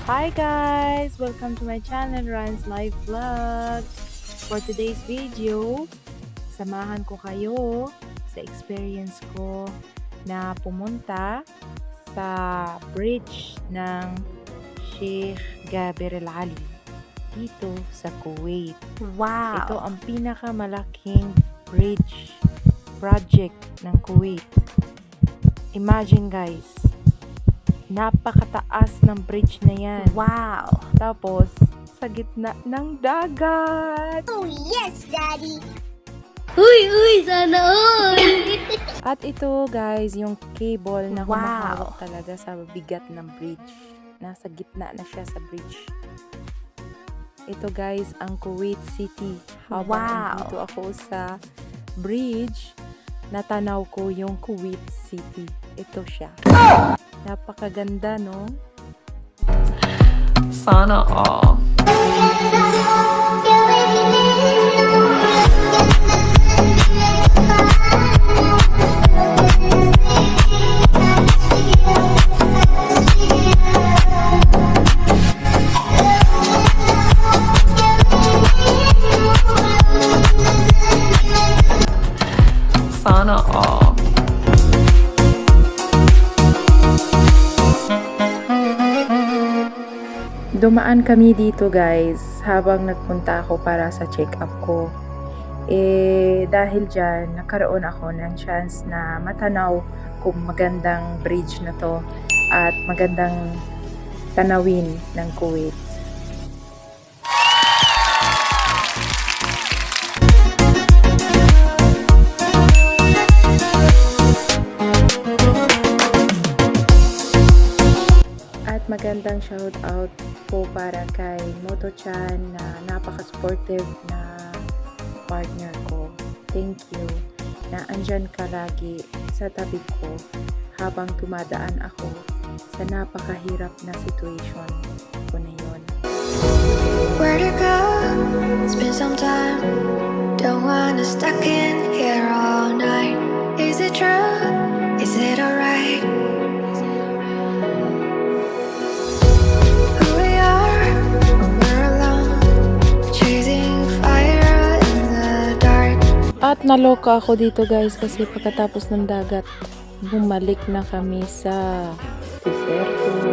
Hi guys! Welcome to my channel, Ryan's Life Vlog. For today's video, samahan ko kayo sa experience ko na pumunta sa bridge ng Sheikh Gaber Al Ali dito sa Kuwait. Wow! Ito ang pinakamalaking bridge project ng Kuwait. Imagine guys, napakataas ng bridge na yan. Wow! Tapos, sa gitna ng dagat. Oh, yes, Daddy! Uy! Sana all! At ito guys, yung cable na Wow. humahawak talaga sa bigat ng bridge. Nasa gitna na siya sa bridge. Ito guys, ang Kuwait City. Habang Wow. dito ako sa bridge, natanaw ko yung Kuwait City. Ito siya. Napakaganda, no? Sana all. Sana all. Dumaan kami dito guys habang nagpunta ako para sa check-up ko. Dahil dyan, nagkaroon ako ng chance na matanaw kung magandang bridge na to at magandang tanawin ng Kuwait. At magandang shout out po para kay Moto-chan na napaka-supportive na partner ko. Thank you na andyan ka lagi sa tabi ko habang tumadaan ako sa napakahirap na situation ko na yun. Where'd you go? It's been some time. Don't wanna stuck in here all night. Is it true? Is it alright? Who we are when we're alone, chasing fire in the dark. At naloka ako dito guys kasi pagkatapos ng dagat, bumalik na kami sa deserto.